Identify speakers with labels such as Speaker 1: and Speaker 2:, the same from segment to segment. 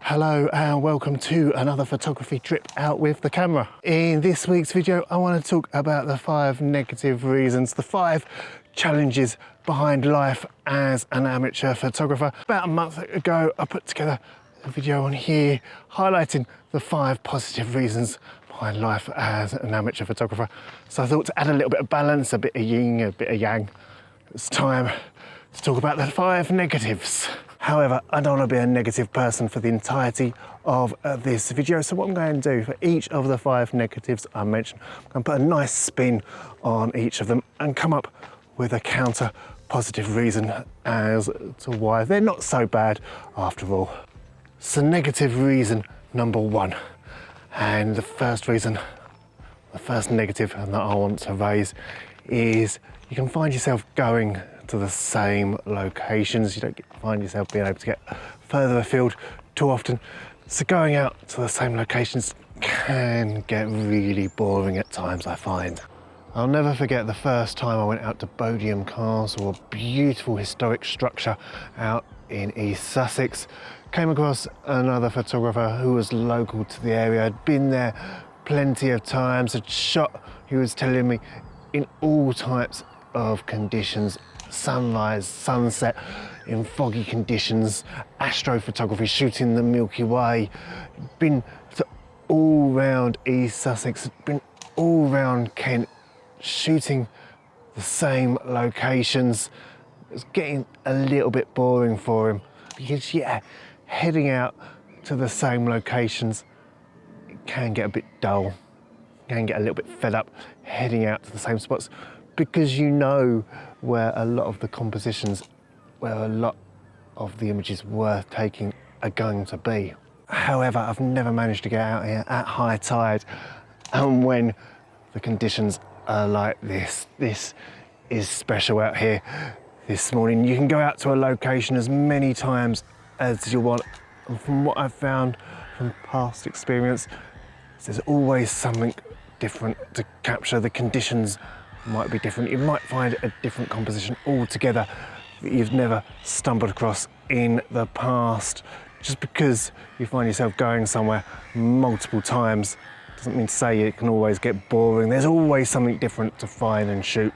Speaker 1: Hello and welcome to another photography trip out with the camera. In this week's video, I want to talk about the 5 negative reasons, the 5 challenges behind life as an amateur photographer. About a month ago, I put together a video on here highlighting the 5 positive reasons behind life as an amateur photographer. So I thought to add a little bit of balance, a bit of yin, a bit of yang, it's time to talk about the 5 negatives. However, I don't want to be a negative person for the entirety of this video. So what I'm going to do for each of the 5 negatives I mentioned, I'm going to put a nice spin on each of them and come up with a counter positive reason as to why they're not so bad after all. So negative reason number 1. And the first reason, the first negative that I want to raise is you can find yourself going to the same locations. You don't find yourself being able to get further afield too often. So going out to the same locations can get really boring at times, I find. I'll never forget the first time I went out to Bodiam Castle, a beautiful historic structure out in East Sussex. Came across another photographer who was local to the area, had been there plenty of times, had shot, he was telling me, in all types of conditions. Sunrise, sunset, in foggy conditions, astrophotography, shooting the Milky Way. Been to all round East Sussex, been all round Kent, shooting the same locations. It's getting a little bit boring for him because, yeah, heading out to the same locations, it can get a bit dull, can get a little bit fed up heading out to the same spots, because you know where a lot of the compositions, where a lot of the images worth taking are going to be. However, I've never managed to get out here at high tide and when the conditions are like this. This is special out here this morning. You can go out to a location as many times as you want, and from what I've found from past experience, there's always something different to capture. The conditions might be different. You might find a different composition altogether that you've never stumbled across in the past. Just because you find yourself going somewhere multiple times doesn't mean to say it can always get boring. There's always something different to find and shoot.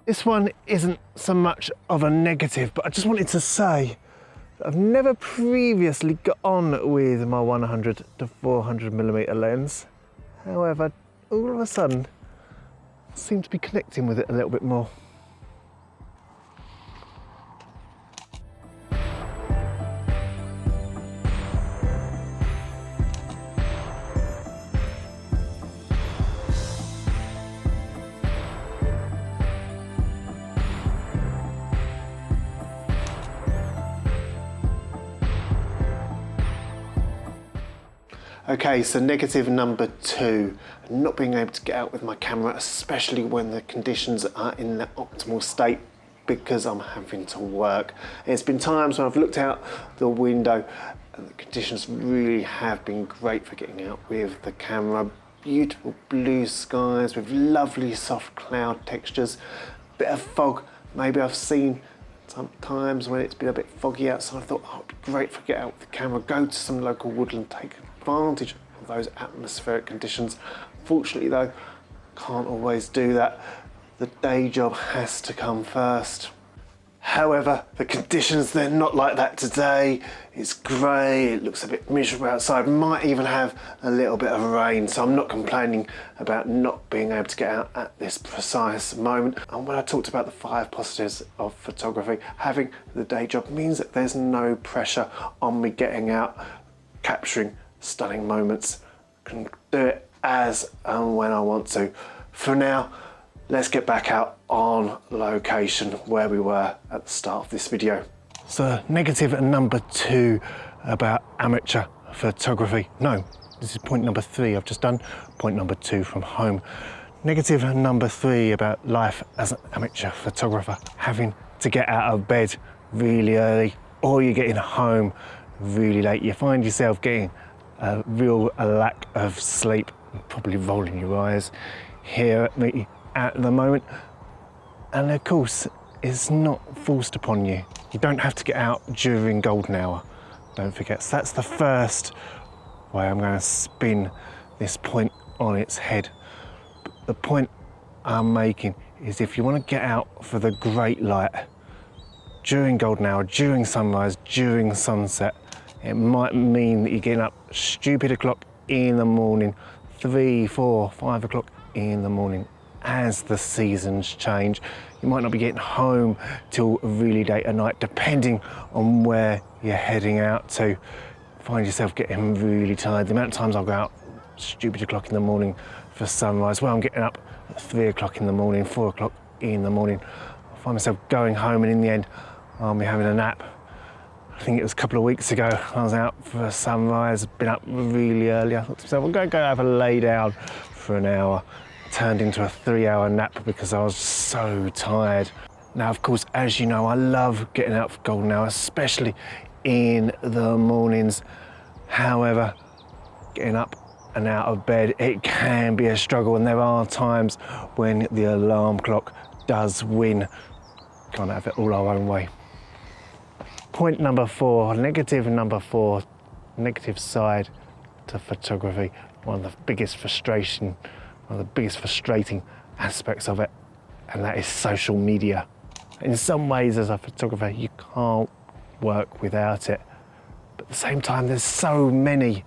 Speaker 1: This one isn't so much of a negative, but I just wanted to say that I've never previously got on with my 100 to 400mm lens. However, all of a sudden, I seem to be connecting with it a little bit more. Okay, so negative number 2, not being able to get out with my camera, especially when the conditions are in the optimal state because I'm having to work. There's been times when I've looked out the window and the conditions really have been great for getting out with the camera. Beautiful blue skies with lovely soft cloud textures, bit of fog. Maybe I've seen sometimes when it's been a bit foggy outside, I thought, oh, it'd be great for get out with the camera, go to some local woodland, take advantage of those atmospheric conditions. Fortunately though, can't always do that. The day job has to come first. However, the conditions, they're not like that today. It's grey, it looks a bit miserable outside, might even have a little bit of rain, so I'm not complaining about not being able to get out at this precise moment. And when I talked about the 5 positives of photography, having the day job means that there's no pressure on me getting out, capturing stunning moments. I can do it as and when I want to. For now, let's get back out on location where we were at the start of this video. So negative number 2 about amateur photography. No, this is point number 3 I've just done. Point number 2 from home. Negative number 3 about life as an amateur photographer: having to get out of bed really early, or you're getting home really late. You find yourself getting a real lack of sleep, probably rolling your eyes here at me at the moment. And of course, it's not forced upon you. You don't have to get out during golden hour, don't forget. So that's the first way I'm going to spin this point on its head. But the point I'm making is, if you want to get out for the great light during golden hour, during sunrise, during sunset, it might mean that you're getting up stupid o'clock in the morning, 3, 4, 5 o'clock in the morning. As the seasons change, you might not be getting home till really late at night, depending on where you're heading out to. Find yourself getting really tired. The amount of times I'll go out stupid o'clock in the morning for sunrise, well, I'm getting up at 3 o'clock in the morning, 4 o'clock in the morning. I find myself going home, and in the end, I'll be having a nap. I think it was a couple of weeks ago, I was out for sunrise, been up really early. I thought to myself, I'm going to go have a lay down for an hour. Turned into a 3-hour nap because I was so tired. Now, of course, as you know, I love getting out for golden hour, especially in the mornings. However, getting up and out of bed, it can be a struggle, and there are times when the alarm clock does win. Can't have it all our own way. Point number 4, negative number 4, negative side to photography. One of the biggest frustrating aspects of it, and that is social media. In some ways, as a photographer, you can't work without it. But at the same time, there's so many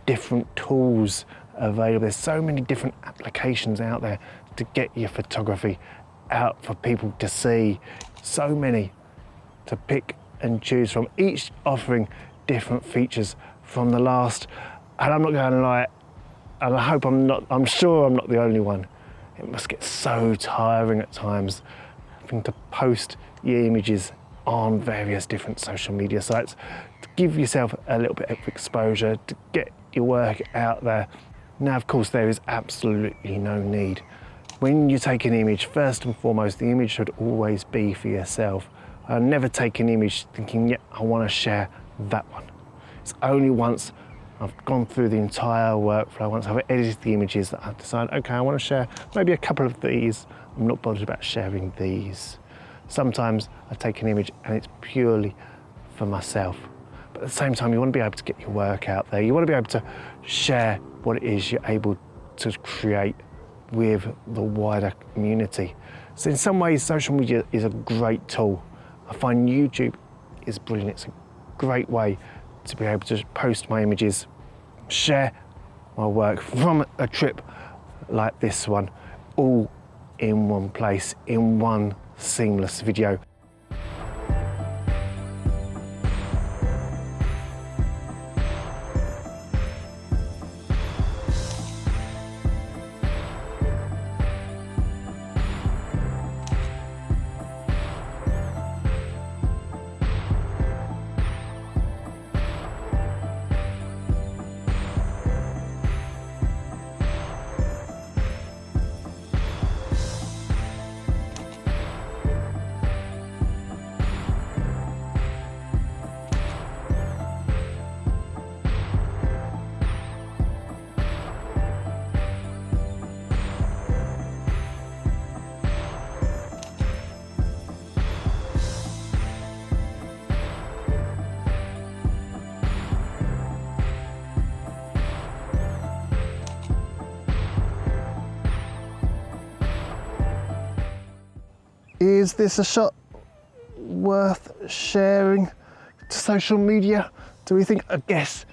Speaker 1: different tools available. There's so many different applications out there to get your photography out for people to see. So many to pick and choose from, each offering different features from the last. And I'm not going to lie, and I'm sure I'm not the only one. It must get so tiring at times having to post your images on various different social media sites to give yourself a little bit of exposure, to get your work out there. Now, of course, there is absolutely no need. When you take an image, first and foremost, the image should always be for yourself. I never take an image thinking, yeah, I want to share that one. It's only once I've gone through the entire workflow, once I've edited the images, that I've decided, okay, I want to share maybe a couple of these. I'm not bothered about sharing these. Sometimes I take an image and it's purely for myself. But at the same time, you want to be able to get your work out there. You want to be able to share what it is you're able to create with the wider community. So in some ways, social media is a great tool. I find YouTube is brilliant. It's a great way to be able to post my images, share my work from a trip like this one, all in one place, in one seamless video. Is this a shot worth sharing to social media? Do we think? I guess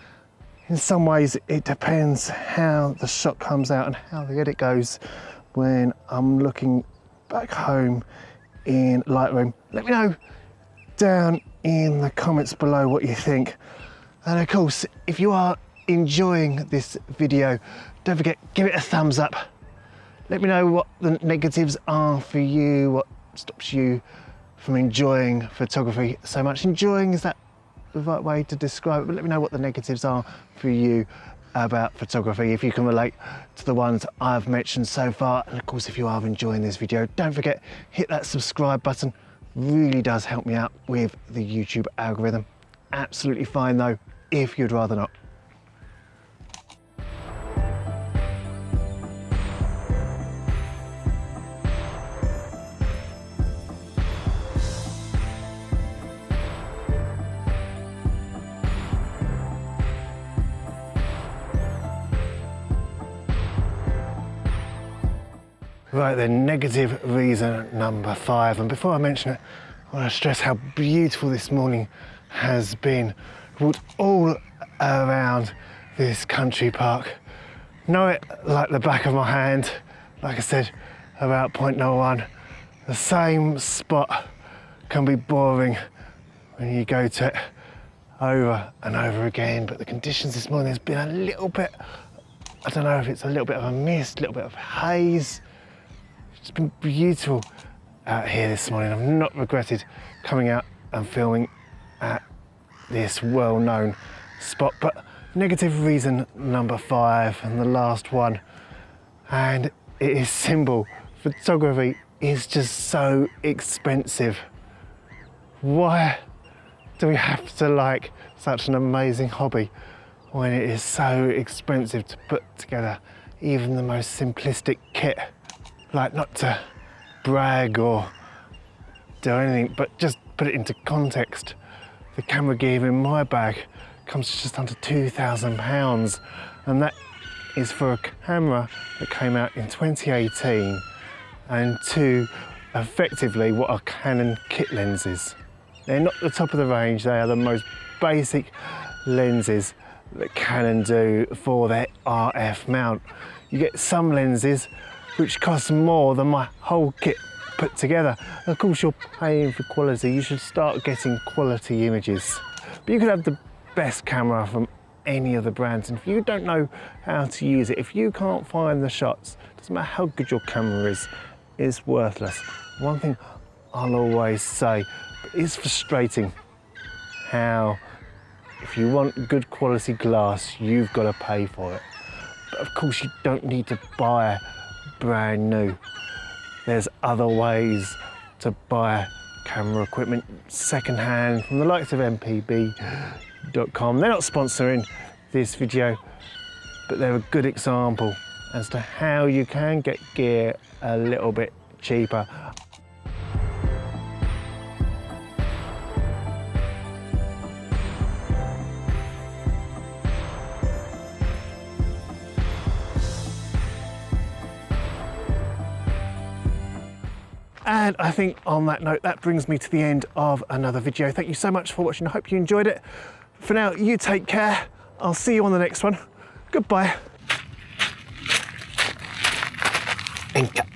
Speaker 1: in some ways it depends how the shot comes out and how the edit goes when I'm looking back home in Lightroom. Let me know down in the comments below what you think. And of course, if you are enjoying this video, don't forget, give it a thumbs up. Let me know what the negatives are for you, what stops you from enjoying photography so much. Enjoying, is that the right way to describe it? But let me know what the negatives are for you. about photography, if you can relate to the ones I've mentioned so far. And of course, if you are enjoying this video, don't forget, hit that subscribe button. Really does help me out with the YouTube algorithm. Absolutely fine though, if you'd rather not. Right then, negative reason number 5. And before I mention it, I want to stress how beautiful this morning has been. Walked all around this country park. Know it like the back of my hand. Like I said, about 0.01. The same spot can be boring when you go to it over and over again. But the conditions this morning has been a little bit, I don't know if it's a little bit of a mist, a little bit of haze. It's been beautiful out here this morning. I've not regretted coming out and filming at this well-known spot. But negative reason number 5, and the last one, and it is simple. Photography is just so expensive. Why do we have to like such an amazing hobby when it is so expensive to put together even the most simplistic kit? Like, not to brag or do anything, but just put it into context. The camera gear in my bag comes to just under £2,000, and that is for a camera that came out in 2018 and to effectively what are Canon kit lenses. They're not the top of the range, they are the most basic lenses that Canon do for their RF mount. You get some lenses which costs more than my whole kit put together. Of course, you're paying for quality. You should start getting quality images. But you could have the best camera from any of the brands, and if you don't know how to use it, if you can't find the shots, doesn't matter how good your camera is, it's worthless. One thing I'll always say, it's frustrating how if you want good quality glass, you've got to pay for it. But of course, you don't need to buy brand new. There's other ways to buy camera equipment secondhand from the likes of mpb.com. They're not sponsoring this video, but they're a good example as to how you can get gear a little bit cheaper. And I think on that note, that brings me to the end of another video. Thank you so much for watching. I hope you enjoyed it. For now, you take care. I'll see you on the next one. Goodbye. And cut.